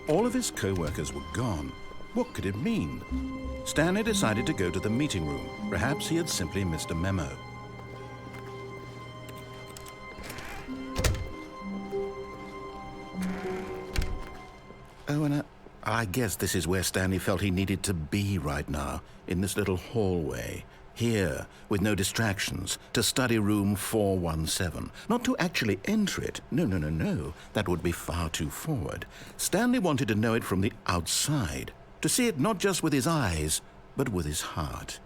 All of his co-workers were gone. What could it mean? Stanley decided to go to the meeting room. Perhaps he had simply missed a memo. Oh, and I guess this is where Stanley felt he needed to be right now, in this little hallway. Here, with no distractions, to study room 417. Not to actually enter it. No. That would be far too forward. Stanley wanted to know it from the outside. To see it not just with his eyes, but with his heart.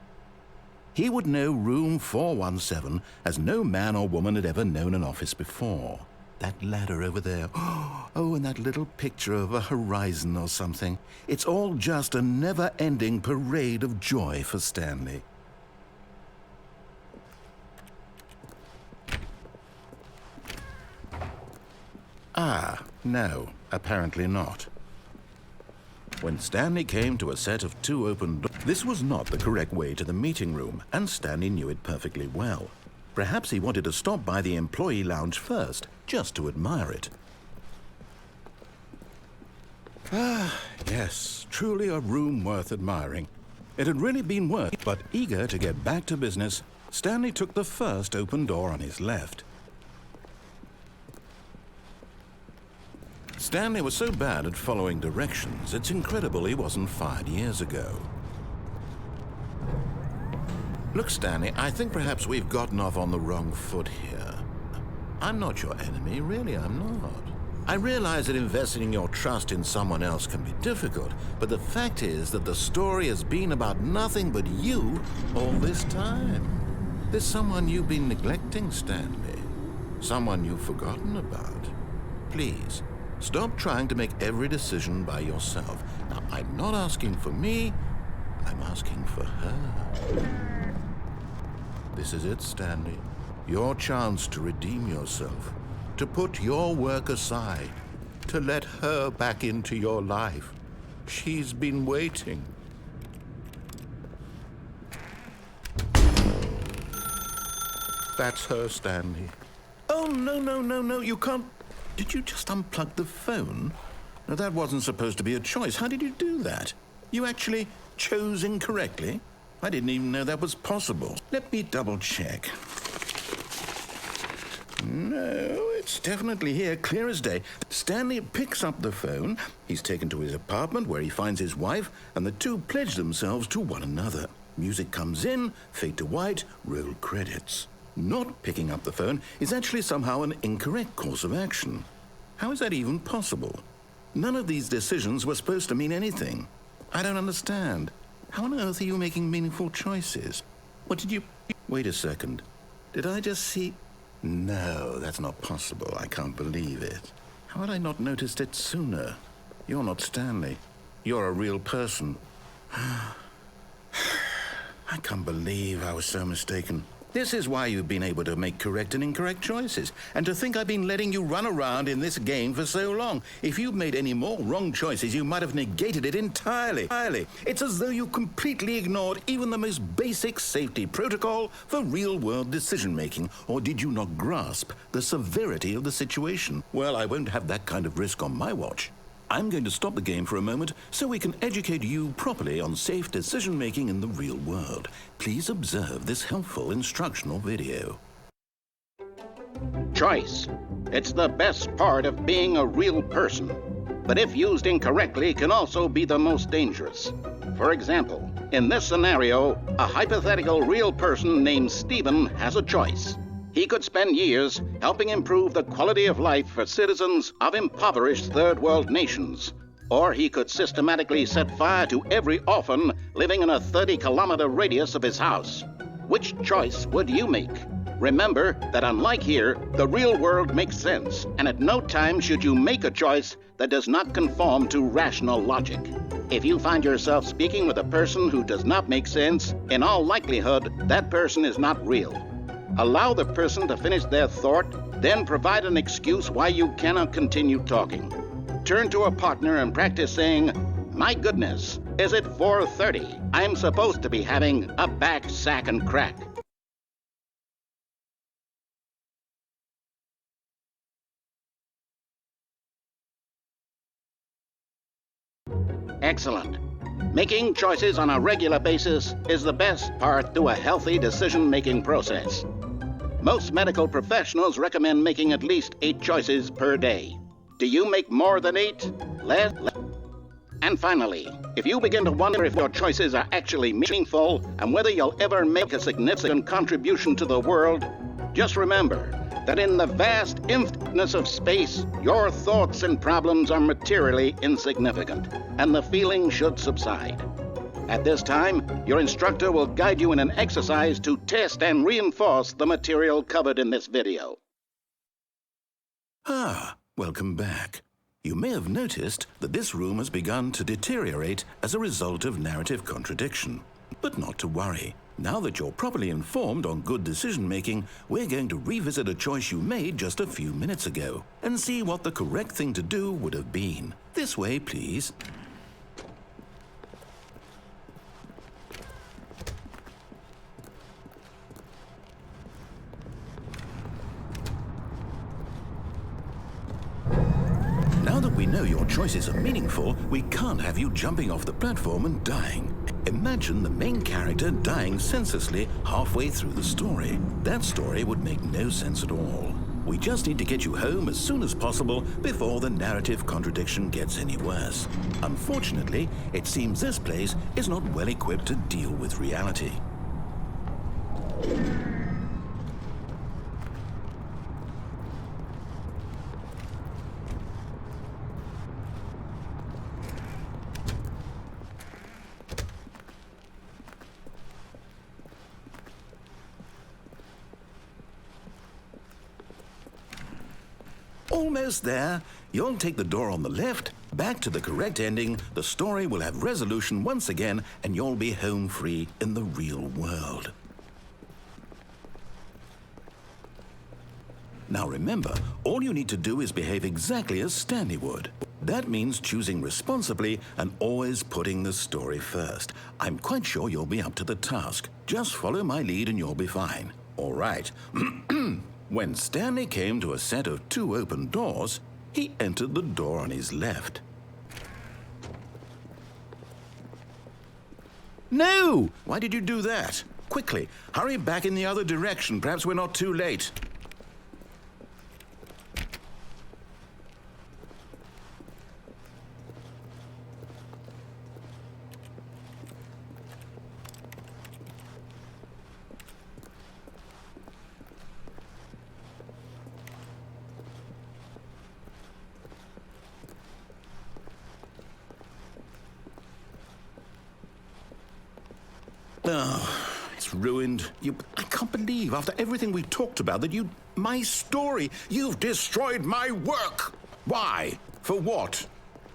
He would know room 417 as no man or woman had ever known an office before. That ladder over there. Oh, and that little picture of a horizon or something. It's all just a never-ending parade of joy for Stanley. Ah, no, apparently not. When Stanley came to a set of 2 open doors, this was not the correct way to the meeting room, and Stanley knew it perfectly well. Perhaps he wanted to stop by the employee lounge first, just to admire it. Ah, yes, truly a room worth admiring. It had really been worth, but eager to get back to business, Stanley took the first open door on his left. Stanley was so bad at following directions, it's incredible he wasn't fired years ago. Look, Stanley, I think perhaps we've gotten off on the wrong foot here. I'm not your enemy, really, I'm not. I realize that investing your trust in someone else can be difficult, but the fact is that the story has been about nothing but you all this time. There's someone you've been neglecting, Stanley. Someone you've forgotten about. Please, stop trying to make every decision by yourself. Now, I'm not asking for me, I'm asking for her. This is it, Stanley. Your chance to redeem yourself, to put your work aside, to let her back into your life. She's been waiting. That's her, Stanley. Oh, no, you can't. Did you just unplug the phone? No, that wasn't supposed to be a choice. How did you do that? You actually chose incorrectly? I didn't even know that was possible. Let me double check. No, it's definitely here, clear as day. Stanley picks up the phone. He's taken to his apartment where he finds his wife, and the two pledge themselves to one another. Music comes in, fade to white, roll credits. Not picking up the phone is actually somehow an incorrect course of action. How is that even possible? None of these decisions were supposed to mean anything. I don't understand. How on earth are you making meaningful choices? What did you... Wait a second. Did I just see... No, that's not possible. I can't believe it. How had I not noticed it sooner? You're not Stanley. You're a real person. I can't believe I was so mistaken. This is why you've been able to make correct and incorrect choices. And to think I've been letting you run around in this game for so long. If you'd made any more wrong choices, you might have negated it entirely. It's as though you completely ignored even the most basic safety protocol for real-world decision-making. Or did you not grasp the severity of the situation? Well, I won't have that kind of risk on my watch. I'm going to stop the game for a moment so we can educate you properly on safe decision-making in the real world. Please observe this helpful instructional video. Choice. It's the best part of being a real person. But if used incorrectly, can also be the most dangerous. For example, in this scenario, a hypothetical real person named Stephen has a choice. He could spend years helping improve the quality of life for citizens of impoverished third world nations. Or he could systematically set fire to every orphan living in a 30-kilometer radius of his house. Which choice would you make? Remember that unlike here, the real world makes sense, and at no time should you make a choice that does not conform to rational logic. If you find yourself speaking with a person who does not make sense, in all likelihood, that person is not real. Allow the person to finish their thought, then provide an excuse why you cannot continue talking. Turn to a partner and practice saying, "My goodness, is it 4:30? I'm supposed to be having a back, sack, and crack." Excellent. Making choices on a regular basis is the best part to a healthy decision-making process. Most medical professionals recommend making at least 8 choices per day. Do you make more than 8? Less? And finally, if you begin to wonder if your choices are actually meaningful and whether you'll ever make a significant contribution to the world, just remember that in the vast infiniteness of space, your thoughts and problems are materially insignificant, and the feeling should subside. At this time, your instructor will guide you in an exercise to test and reinforce the material covered in this video. Welcome back. You may have noticed that this room has begun to deteriorate as a result of narrative contradiction. But not to worry. Now that you're properly informed on good decision-making, we're going to revisit a choice you made just a few minutes ago and see what the correct thing to do would have been. This way, please. Now that we know your choices are meaningful, we can't have you jumping off the platform and dying. Imagine the main character dying senselessly halfway through the story. That story would make no sense at all. We just need to get you home as soon as possible before the narrative contradiction gets any worse. Unfortunately, it seems this place is not well equipped to deal with reality. Almost there. You'll take the door on the left, back to the correct ending, the story will have resolution once again, and you'll be home free in the real world. Now remember, all you need to do is behave exactly as Stanley would. That means choosing responsibly and always putting the story first. I'm quite sure you'll be up to the task. Just follow my lead and you'll be fine. All right. When Stanley came to a set of 2 open doors, he entered the door on his left. No! Why did you do that? Quickly, hurry back in the other direction. Perhaps we're not too late. Oh, it's ruined. I can't believe, after everything we talked about, that my story, you've destroyed my work. Why? For what?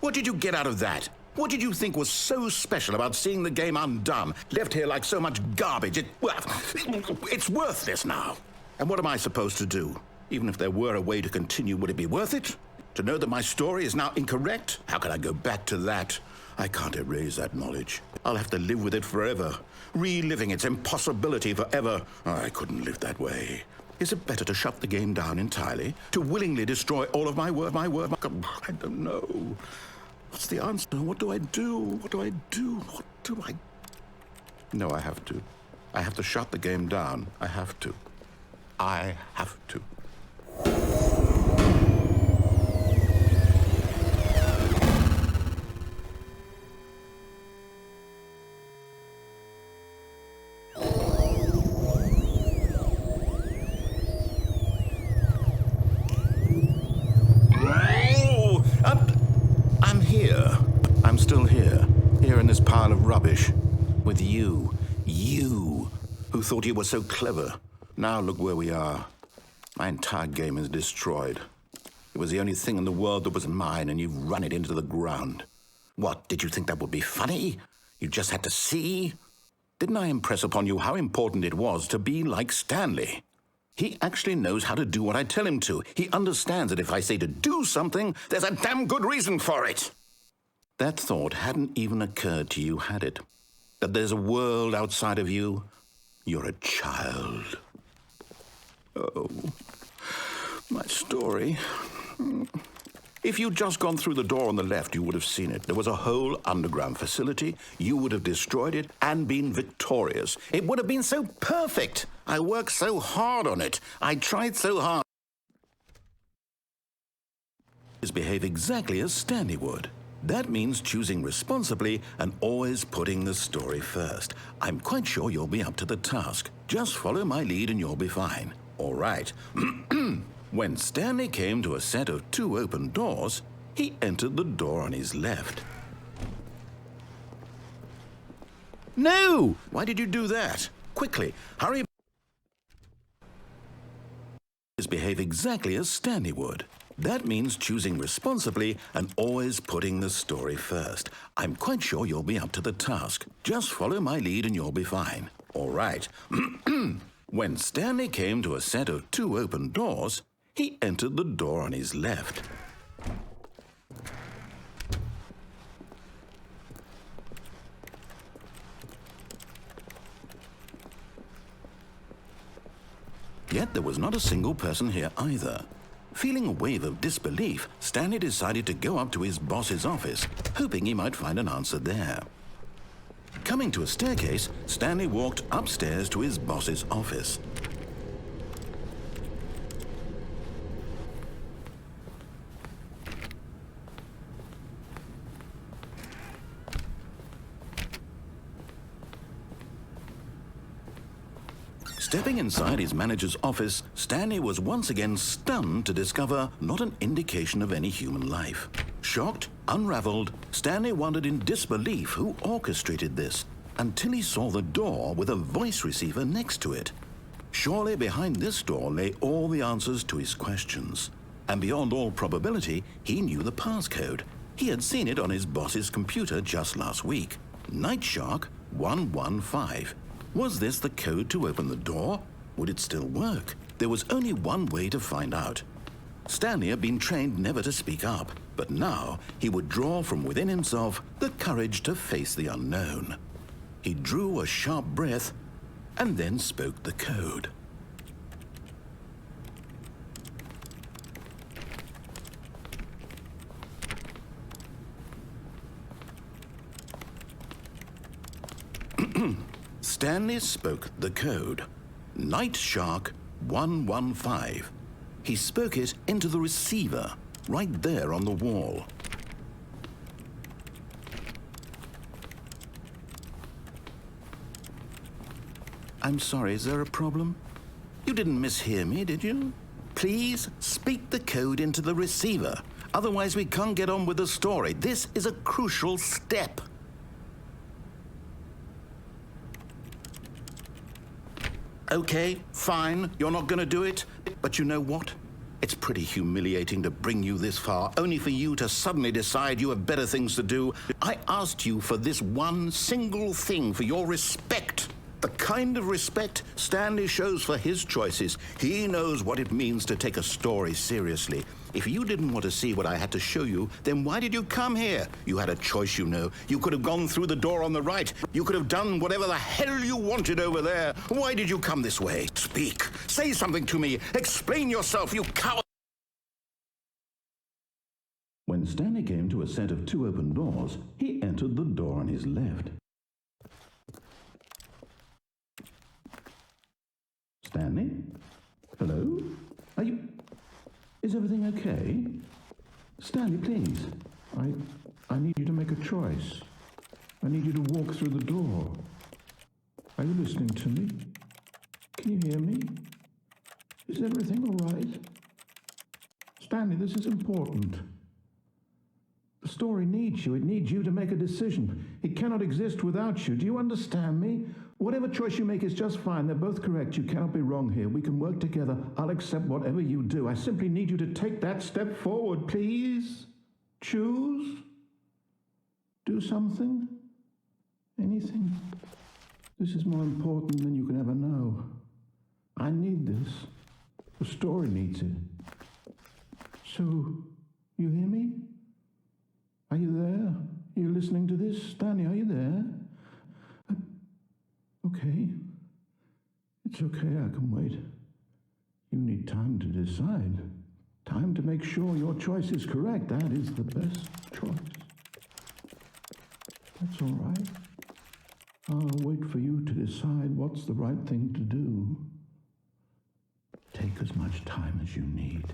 What did you get out of that? What did you think was so special about seeing the game undone, left here like so much garbage? It's worthless now. And what am I supposed to do? Even if there were a way to continue, would it be worth it? To know that my story is now incorrect? How can I go back to that? I can't erase that knowledge. I'll have to live with it forever, reliving its impossibility forever. I couldn't live that way. Is it better to shut the game down entirely? To willingly destroy all of my work? I don't know. What's the answer? What do I do? What do I do? What do I... No, I have to. I have to shut the game down. I have to. I have to. I'm still here in this pile of rubbish, with you, who thought you were so clever. Now look where we are. My entire game is destroyed. It was the only thing in the world that was mine, and you've run it into the ground. What, did you think that would be funny? You just had to see? Didn't I impress upon you how important it was to be like Stanley? He actually knows how to do what I tell him to. He understands that if I say to do something, there's a damn good reason for it. That thought hadn't even occurred to you, had it? That there's a world outside of you? You're a child. Oh, my story. If you'd just gone through the door on the left, you would have seen it. There was a whole underground facility. You would have destroyed it and been victorious. It would have been so perfect. I worked so hard on it. I tried so hard. Behave exactly as Stanley would. That means choosing responsibly and always putting the story first. I'm quite sure you'll be up to the task. Just follow my lead and you'll be fine. All right. When Stanley came to a set of 2 open doors, he entered the door on his left. No! Why did you do that? Quickly, hurry. Behave exactly as Stanley would. That means choosing responsibly and always putting the story first. I'm quite sure you'll be up to the task. Just follow my lead and you'll be fine. All right. When Stanley came to a set of 2 open doors, he entered the door on his left. Yet there was not a single person here either. Feeling a wave of disbelief, Stanley decided to go up to his boss's office, hoping he might find an answer there. Coming to a staircase, Stanley walked upstairs to his boss's office. Stepping inside his manager's office, Stanley was once again stunned to discover not an indication of any human life. Shocked, unraveled, Stanley wondered in disbelief who orchestrated this, until he saw the door with a voice receiver next to it. Surely behind this door lay all the answers to his questions. And beyond all probability, he knew the passcode. He had seen it on his boss's computer just last week. Night Shark 115. Was this the code to open the door? Would it still work? There was only one way to find out. Stanley had been trained never to speak up, but now he would draw from within himself the courage to face the unknown. He drew a sharp breath and then spoke the code. Stanley spoke the code. Night Shark 115. He spoke it into the receiver, right there on the wall. I'm sorry, is there a problem? You didn't mishear me, did you? Please speak the code into the receiver. Otherwise, we can't get on with the story. This is a crucial step. Okay, fine, you're not going to do it. But you know what? It's pretty humiliating to bring you this far, only for you to suddenly decide you have better things to do. I asked you for this one single thing, for your respect. The kind of respect Stanley shows for his choices. He knows what it means to take a story seriously. If you didn't want to see what I had to show you, then why did you come here? You had a choice, you know. You could have gone through the door on the right. You could have done whatever the hell you wanted over there. Why did you come this way? Speak. Say something to me. Explain yourself, you coward. When Stanley came to a set of 2 open doors, he entered the door on his left. Stanley? Hello? Are you... Is everything okay? Stanley, please. I need you to make a choice. I need you to walk through the door. Are you listening to me? Can you hear me? Is everything all right? Stanley, this is important. The story needs you. It needs you to make a decision. It cannot exist without you. Do you understand me? Whatever choice you make is just fine. They're both correct. You cannot be wrong here. We can work together. I'll accept whatever you do. I simply need you to take that step forward, please. Choose. Do something. Anything. This is more important than you can ever know. I need this. The story needs it. So, you hear me? Are you there? Are you listening to this? Stanley, are you there? Okay. It's okay, I can wait. You need time to decide. Time to make sure your choice is correct. That is the best choice. That's all right. I'll wait for you to decide what's the right thing to do. Take as much time as you need.